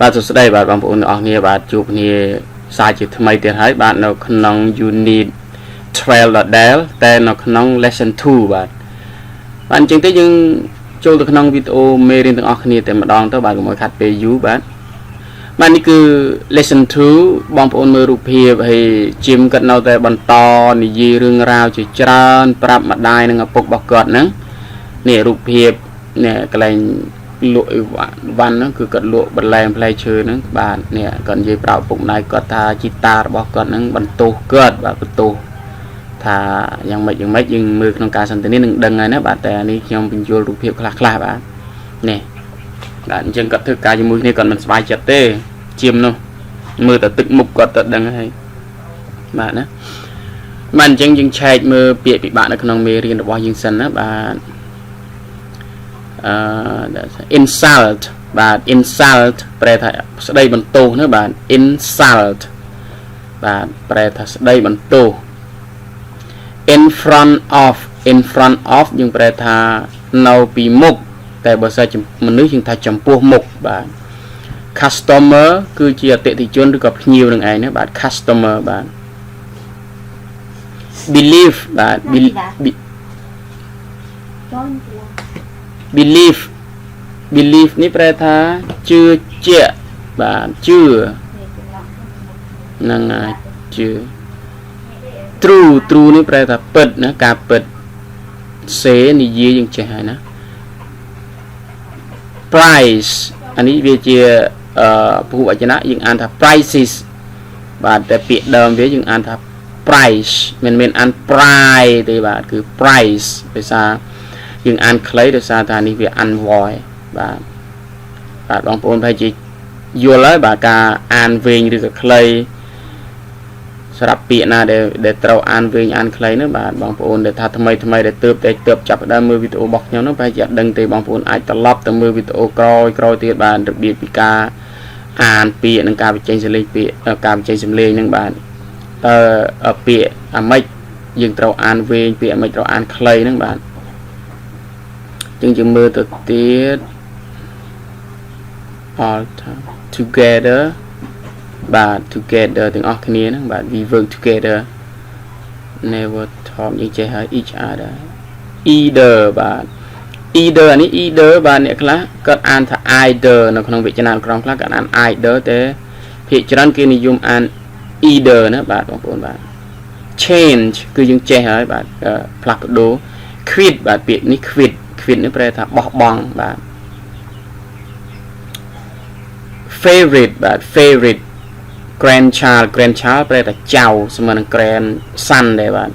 បាទសួស្តីបាទបងប្អូនទាំងអស់គ្នាបាទជួបគ្នាសាជាថ្មីទៀតហើយបាទនៅក្នុង unit trail ដដែលតែនៅក្នុង lesson 2 បាទអញ្ចឹងទៅយើងចូលទៅក្នុងវីដេអូមេរៀនទាំងអស់គ្នាតែម្ដងទៅបាទកុំឲ្យខាត់ពេលយូរបាទនេះគឺ lesson 2 បងប្អូនមើលរូបភាពហើយជីមគាត់នៅតែបន្តនិយាយរឿងរ៉ាវជាច្រើនប្រាប់ម្ដាយនិងឪពុករបស់គាត់ហ្នឹងនេះរូបភាពនេះកន្លែងលក់វ៉ាន់ហ្នឹងគឺគាត់លក់បន្លែផ្លែឈើហ្នឹងបាទនេះគាត់និយាយប្រាប់ឪពុកម្ដាយគាត់ថាជីតារបស់គាត់ហ្នឹងបន្ទោសគាត់បាទបន្ទោសថាយ៉ាងម៉េចយើងមើលក្នុងការសន្ទនានឹងដឹងហើយណាបាទតែអានេះខ្ញុំបញ្យល់រូបភាពខ្លះបាទនេះបាទអញ្ចឹងគាត់ធ្វើការជាមួយគ្នាគាត់មិនសប្បាយចិត្តទេជាមនោះមើលតែទឹកមុខគាត់ទៅដឹងហើយបាទណាបាទអញ្ចឹងយើងឆែកមើលពាក្យពិបាកនៅក្នុងមេរៀនរបស់យើងសិនណាបាទinsult បាទ insult ប្រែថាស្ដីបន្ទោសណាបាទ insult បាទប្រែថាស្ដីបន្ទោស in front of យើងប្រែថានៅពីមុខតែបើសិនមនុស្សយើងថាចំពោះមុខបាទ customer គឺជាអតិថិជនឬក៏ភ្ញៀវនឹងឯងណាបាទ customer បាទ believe បាទ believe នេះប្រែថាជឿជាក់បាទជឿនឹងជឿ true នេះប្រែថាពិតណាការពិតសេនិយាយយើងចេះហើយណា price អានេះវាជាពហុវចនៈយើងអានថា prices បាទតែពាក្យដើមវាយើងអានថា price មិនមែនអាន price ទេបាទគឺ price ដោយសារយើងអានខ្លីដោយសារថានេះវាអាន voice បាទបងប្អូនប្រហែលជាយល់ហើយបាទការអានវែងឬក៏ខ្លីសម្រាប់ពាក្យណាដែលត្រូវអានវែងអានខ្លីនោះបាទបងប្អូនដែលថាថ្មីដែលទើបចាប់ផ្ដើមមើលវីដេអូរបស់ខ្ញុំនោះប្រហែលជាអត់ដឹងទេបងប្អូនអាចត្រឡប់ទៅមើលវីដេអូក្រោយទៀតបាទរបៀបពីការអានពាក្យនិងការបញ្ចេញសំឡេងពាក្យការបញ្ចេញសំឡេងហ្នឹងបាទតើពាក្យអាម៉េចយើងត្រូវអានវែងពាក្យអាម៉េចត្រូវអានខ្លីហ្នឹងបាទយើងមើលទៅទៀត all together បាទ together ទាំងអស់គ្នាហ្នឹងបាទ we work together never talk យើងចេះហើយ each other either បាទ either នេះ either បាទអ្នកខ្លះគាត់អានថា either នៅក្នុងវចនានុក្រមខ្លះគាត់អាន either តែភាគច្រើនគេនិយមអាន either ណាបាទបងប្អូនបាទ change គឺយើងចេះហើយបាទផ្លាស់ប្ដូរ quit បាទពាក្យនេះ quit នេះប្រែថាបោះបង់បាទ favorite បាទ favorite grandchild ប្រែថាចៅស្មើនឹង grandson ដែរបាទ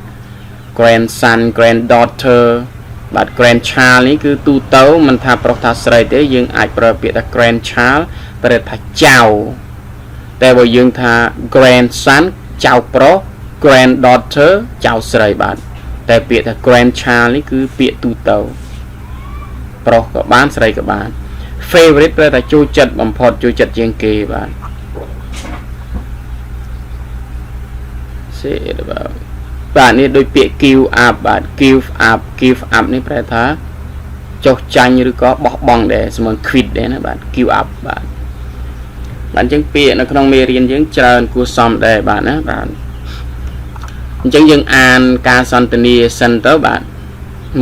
grandson granddaughter បាទ grandchild នេះគឺទូទៅមិនថាប្រុសថាស្រីទេយើងអាចប្រើពាក្យថា grandchild ប្រែថាចៅតែបើយើងថា grandson ចៅប្រុស granddaughter ចៅស្រីបាទតែពាក្យថា grandchild នេះគឺពាក្យទូទៅប្រុសក៏បានស្រីក៏បាន favorite ប្រែថាចូលចិត្តបំផុតចូលចិត្តជាងគេបាទ say it about បាទនេះដូចពាក្យ give up បាទ give up នេះប្រែថាចុះចាញ់ឬក៏បោះបង់ដែរស្មើ quit ដែរណាបាទ give up បាទអញ្ចឹងពាក្យនៅក្នុងមេរៀនយើងច្រើនគួរសមដែរបាទណាបាទអញ្ចឹងយើងអានការសន្ទនាសិនទៅបាទ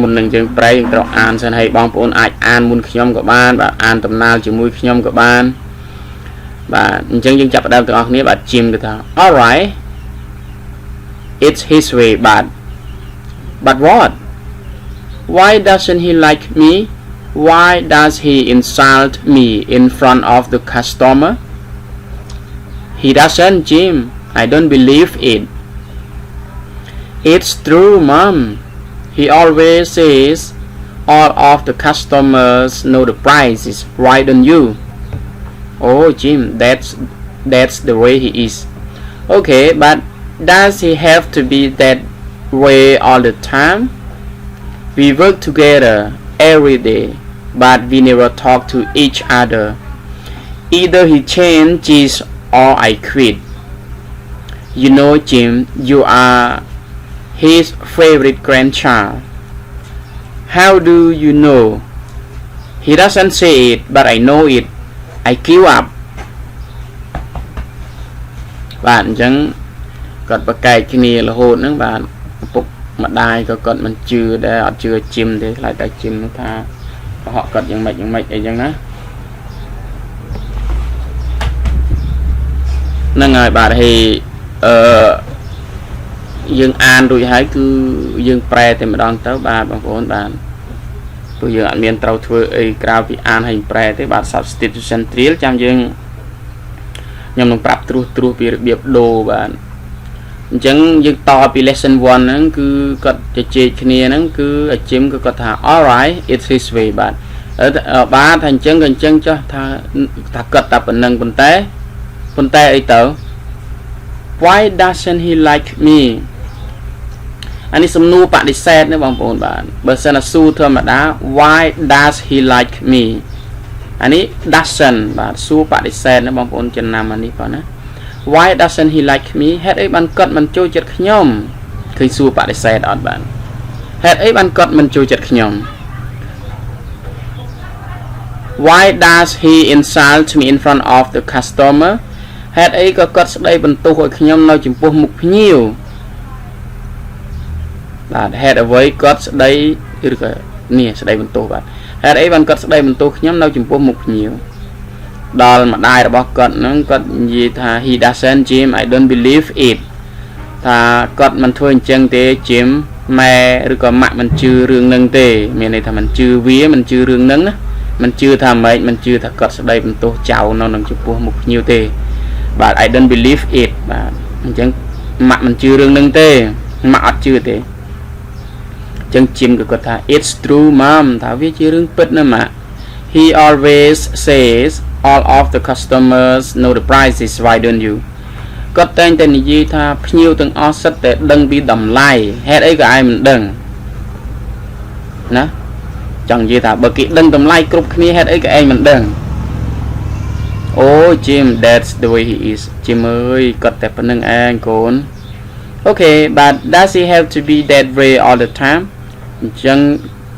មុននឹងយើងប្រែយើងត្រូវអានសិនហើយបងប្អូនអាចអានមុនខ្ញុំក៏បានបាទអានដំណើរជាមួយខ្ញុំក៏បានបាទអញ្ចឹងយើងចាប់ផ្ដើមទាំងអស់គ្នាបាទជីមគឺថា all right it's his way but what why doesn't he like me why does he insult me in front of the customer he doesn't Jim I don't believe it it's true mom he always says all of the customers know the prices why don't you oh Jim that's the way he is okay but does he have to be that way all the time we work together every day but we never talk to each other either he changes or I quit you know Jim you are his favorite grandchild how do you know he doesn't say it but I know it I give up bạn chẳng cọt bạc cài cái này là hồn nữa bạn phục mặt đai có cọt mình chưa để họ chưa chim thế lại tại chim nó tha họ cọt những mạch ấy chẳng á nên ngài bạn thì dương an rồi hãy cứ dương pre thì mà đang tới ba bằng vốn bạn tôi giờ anh miền tàu thuê ấy cao bị an hành pre thế bạn substitution trial trong dương nhằm đồng bạc tru việc đồ bạn chẳng dương to bị lesson 1 nó cứ có chế kia nó cứ chim cứ có thà alright it's his way bạn ở ba thành chân gần chân cho thà cật tập nâng vấn đề ấy tớ why doesn't he like me anh ấy xâm nu bạn đi xe nữa bằng bồn bạn bởi sao là su thơm mà đá why does he like me anh ấy doesn't bạn su bạn đi xe nữa bằng bồn chân nam anh ấy có nữa why doesn't he like me hết ấy bạn cất mình trôi chật nhom khi su bạn đi xe đó bạn hết ấy bạn cất mình trôi chật nhom why does he insult me in front of the customer hết ấy có cất đây bằng tu hội nhom nói chừng po mục nhiều bạn hết ở với cất đây được nè đây bằng tu bạn hết ấy bạn cất đây bằng tu nhom nói chừng po mục nhiều đó mà đai là bóc cất nó cất gì thà he doesn't Jim I don't believe it thà cất mình thôi chân tế chiếm mẹ rồi còn mạng mình chưa rương nâng tê miền này thà mình chưa vía mình chưa rương nâng á mình chưa thà mấy mình chưa thà cất đây bằng tu chào nó nâng chừng po mục nhiều tê bạn I don't believe it bạn chẳng mạng mình chưa rương nâng tê mạng chưa tê chân chim của con thà it's true mom thà viết chưa rương bứt nữa mà he always says all of the customers know the prices why don't you có tên gì thà nhiều từng offset để đăng bị đầm lại hết ấy cả ai mình đừng nè chẳng gì thà bởi kỹ đăng đầm lại cục kia hết ấy cả ai mình đừng oh Jim that's the way he is Jim ơi cất đẹp nâng anh con okay but does he have to be that way all the time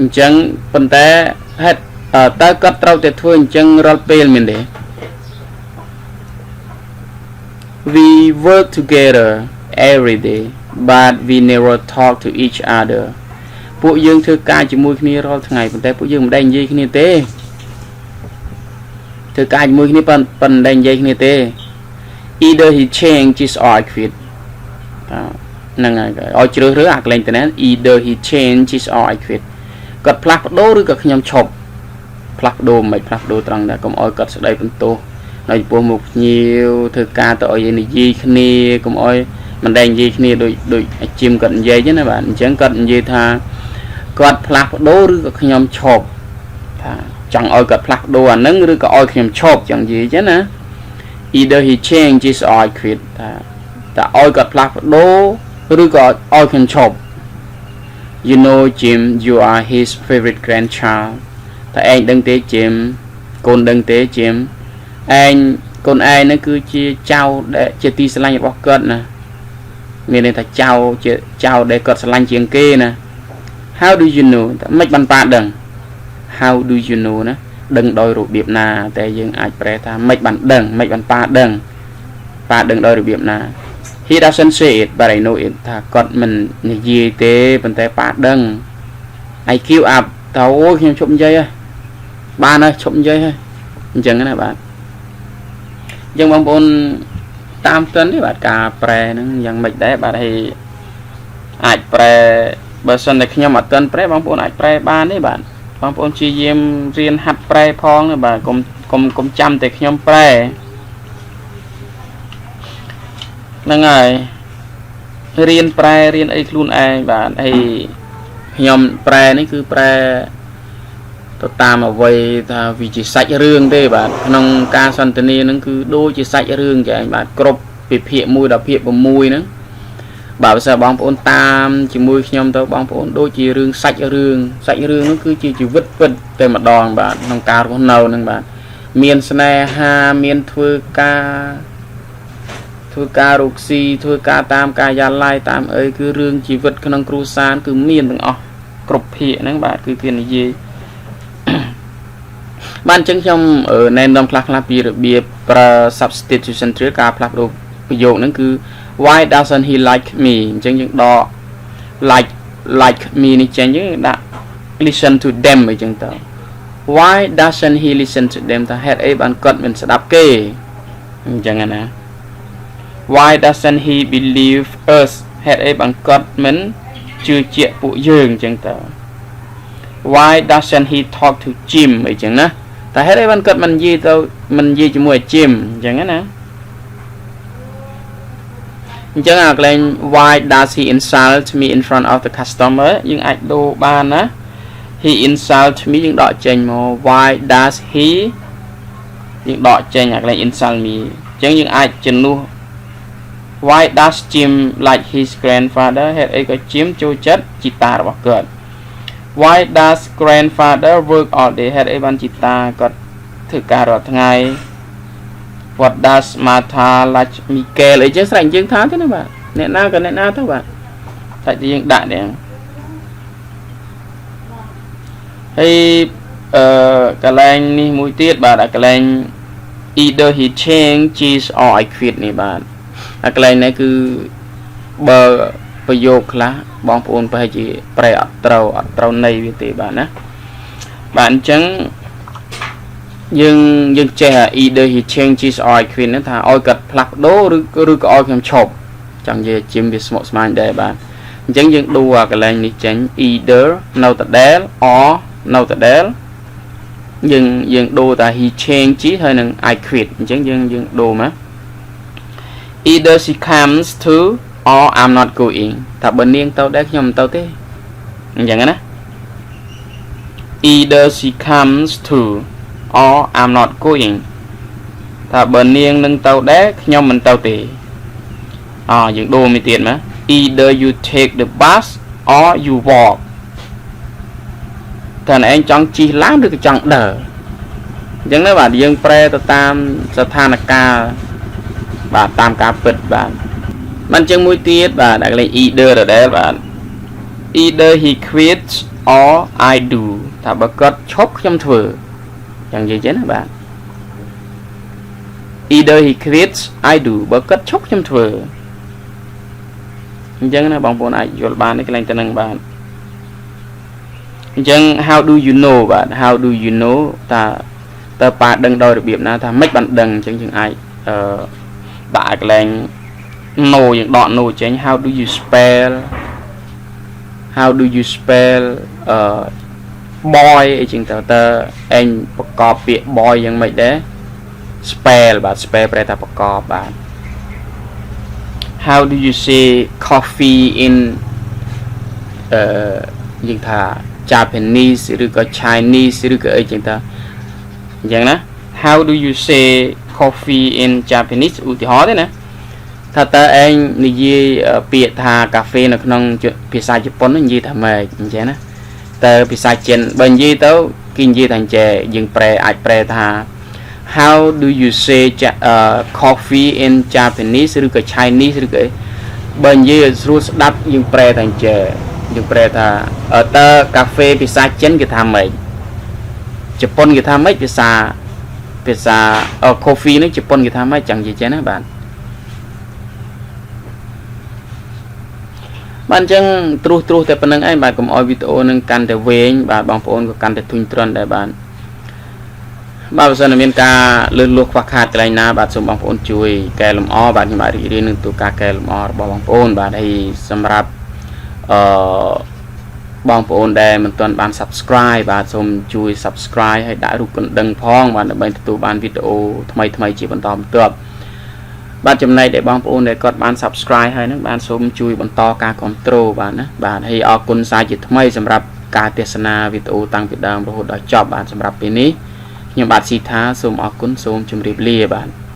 chẳng vấn đề hết ta cất trâu để thôi chẳng role play mình để we work together every day but we never talk to each other bộ dương thư ca chỉ mùi kia role ngày vấn đề bộ dương đánh gì kia thế thư ca chỉ mùi kia phần đánh gì kia thế either he changes or I quit năng ai ở chưa rứa ạc lên tên either he changes or I quit cất plug đốឬក៏ខ្ញុំឈប់ផ្លាស់ប្ដូរមិនផ្លាស់ប្ដូរត្រង់ដែរកុំអោយគាត់ស្ដីបន្ទោសនៅចំពោះមុខញៀវធ្វើការទៅឲ្យនិយាយគ្នាកុំអោយមិនដែលនិយាយគ្នាដូចអាជីមគាត់និយាយចឹងណាបាទអញ្ចឹងគាត់និយាយថាគាត់ផ្លាស់ប្ដូរឬក៏ខ្ញុំឈប់ថាចង់ឲ្យគាត់ផ្លាស់ប្ដូរអាហ្នឹងឬក៏ឲ្យខ្ញុំឈប់ចឹងនិយាយចឹងណា either he changes or I quit ថាឲ្យគាត់ផ្លាស់ប្ដូរឬក៏ឲ្យខ្ញុំឈប់ you know Jim you are his favorite grandchild តែឯងដឹងទេ Jim កូនដឹងទេ Jim ឯងកូនឯងហ្នឹងគឺជាចៅដែលជាទីស្រឡាញ់របស់គាត់ណាមានន័យថាចៅជាចៅដែលគាត់ស្រឡាញ់ជាងគេណា how do you know តែមិនបានប៉ាដឹង how do you know ណាដឹងដោយរបៀបណាតែយើងអាចប្រែថាមិនបានដឹងមិនបានប៉ាដឹងដោយរបៀបណា he doesn't say it but I know it ថាគាត់មិននិយាយទេប៉ុន្តែប៉ាដឹង I give up តើអូខ្ញុំឈប់និយាយហើយបានហើយឈប់និយាយហើយអញ្ចឹងណាបាទអញ្ចឹងបងប្អូនតាមទិនទេបាទការប្រែហ្នឹងយ៉ាងម៉េចដែរបាទហើយអាចប្រែបើសិនតែខ្ញុំអត់ទិនប្រែបងប្អូនអាចប្រែបានទេបាទបងប្អូនព្យាយាមរៀនហាត់ប្រែផងណាបាទកុំចាំតែខ្ញុំប្រែហ្នឹងហើយរៀនប្រែរៀនអីខ្លួនឯងបាទហើយខ្ញុំប្រែនេះគឺប្រែទៅតាមអ្វីថាវាជាសាច់រឿងទេបាទក្នុងការសន្ទនាហ្នឹងគឺដូចជាសាច់រឿងចែងបាទគ្រប់ពីភាគ1ដល់ភាគ6ហ្នឹងបាទបើសិនបងប្អូនតាមជាមួយខ្ញុំទៅបងប្អូនដូចជារឿងសាច់រឿងហ្នឹងគឺជាជីវិតពិតតែម្ដងបាទក្នុងការរស់នៅហ្នឹងបាទមានស្នេហាមានធ្វើការរកស៊ីធ្វើការតាមកាយាល័យតាមអីគឺរឿងជីវិតក្នុងគ្រួសារគឺមានទាំងអស់គ្រប់ភាគហ្នឹងបាទគឺគេនិយាយបានអញ្ចឹងខ្ញុំណែនាំខ្លះពីរបៀបប្រើ substitution ឬការផ្លាស់ប្ដូរ ប្រយោគហ្នឹងគឺ why doesn't he like me អញ្ចឹងយើងដក like me នេះចេញយើងដាក់ listen to them អញ្ចឹងទៅ why doesn't he listen to them ថាហេតុអីបានគាត់មិនស្ដាប់គេអញ្ចឹងណា why doesn't he believe us ហេតុអីបានគាត់មិនជឿជាក់ពួកយើងអញ្ចឹងទៅ why doesn't he talk to Jim អីចឹងណាតែហេតុអីបានគាត់មិននិយាយជាមួយ Jim អញ្ចឹងណាអញ្ចឹងអាកន្លែង why does he insult me in front of the customer យើងអាចដូរបានណា he insult me យើងដកចេញមក why does he យើងដកចេញអាកន្លែង insult me អញ្ចឹងយើងអាចជំនួស why does Jim like his grandfather ហេតុអីក៏ Jim ចូលចិត្តជីតារបស់គាត់ why does grandfather work all day ហេតុអីបានជីតាគាត់ធ្វើការរាល់ថ្ងៃ what does Martha like Michael អីចឹងស្រេចយើងថាទេណាបាទអ្នកណាក៏អ្នកណាទៅបាទតែយើងដាក់នេះហើយកន្លែងនេះមួយទៀតបាទកន្លែង either he changes or I quit នេះបាទអាកន្លែងនេះគឺបើប្រយោគខ្លះបងប្អូនប្រហែលជាប្រែអត់ត្រូវន័យវាទេបាទណាបាទអញ្ចឹងយើងចេះ either he changes or I quit ហ្នឹងថាឲ្យគាត់ផ្លាស់ប្ដូរឬក៏ឲ្យខ្ញុំឈប់ចង់និយាយជិមវាស្មុគស្មាញដែរបាទអញ្ចឹងយើងដូរអាកន្លែងនេះចេញ either នៅដដែល or នៅដដែលយើងដូរតា he changes ហើយនឹង I quit អញ្ចឹងយើងដូរមក either she comes to or I'm not going ថាបើនាងទៅដែរខ្ញុំមិនទៅទេអញ្ចឹងណា either she comes to or I'm not going ថាបើនាងនឹងទៅដែរខ្ញុំមិនទៅទេយើងដូរមួយទៀតមក either you take the bus or you walk តើឯងចង់ជិះឡានឬក៏ចង់ដើរអញ្ចឹងណាបាទយើងប្រែទៅតាមស្ថានភាពបាទតាមការពិតបាទមិនចឹងមួយទៀតបាទអាកន្លែង either ដដែលបាទ either he quits or I do ថាបើគាត់ឈប់ខ្ញុំធ្វើយ៉ាងនិយាយចឹងណាបាទ either he quits I do បើគាត់ឈប់ខ្ញុំធ្វើអញ្ចឹងណាបងប្អូនអាចយល់បាននេះកន្លែងទៅនឹងបាទអញ្ចឹង how do you know បាទ how do you know តើប៉ាដឹងដោយរបៀបណាថាមិនបានដឹងអញ្ចឹងយើងអាចដាក់កន្លែង no យើងដក no ចេញ how do you spell boy អីចឹងតើឯងប្រកបពាក្យ boy យ៉ាងម៉េចដែរ spell បាទ spell ប្រែថាប្រកបបាទ how do you say coffee in យើងថា Japanese ឬក៏ Chinese ឬក៏អីចឹងតើអញ្ចឹងណា how do you say coffee in Japanese ឧទាហរណ៍ទេណាថាតើឯងនិយាយពាក្យថាកាហ្វេនៅក្នុងភាសាជប៉ុននិយាយថាម៉េចអញ្ចឹងណាតើភាសាចិនបើនិយាយទៅគេនិយាយថាអញ្ចឹងយើងអាចប្រែថា how do you say coffee in Japanese ឬក៏ Chinese ឬក៏បើនិយាយស្រួលស្ដាប់យើងប្រែថាអញ្ចឹងយើងប្រែថាតើកាហ្វេភាសាចិនគេថាម៉េចជប៉ុនគេថាម៉េចភាសា coffee នេះជប៉ុនគេថាម៉េចចឹងនិយាយចឹងណាបាទអញ្ចឹងត្រួសតែប៉ុណ្្នឹងឯងបាទកុំឲ្យវីដេអូនឹងកាន់តែវែងបាទបងប្អូនក៏កាន់តែធុញទ្រាន់ដែរបាទបើសិនមានការលឿនលួសខ្វះខាតកន្លែងណាបាទសូមបងប្អូនជួយកែលម្អបាទខ្ញុំអាចរីករាយនឹងទូការកែលម្អរបស់បងប្អូនបាទហើយសម្រាប់បងប្អូនដែលមិនទាន់បាន subscribe បាទសូមជួយ subscribe ហើយដាក់រូបកណ្ដឹងផងបាទដើម្បីទទួលបានវីដេអូថ្មីជាបន្តបន្ទាប់បាទចំណែកដែលបងប្អូនដែលគាត់បាន subscribe ហើយហ្នឹងបានសូមជួយបន្តការគ្រប់គ្រងបាទណាបាទហើយអរគុណសាជាថ្មីសម្រាប់ការទស្សនាវីដេអូតាំងពីដើមរហូតដល់ចប់បាទសម្រាប់ពេលនេះខ្ញុំបាទ Sitha សូមអរគុណសូមជម្រាបលាបាទ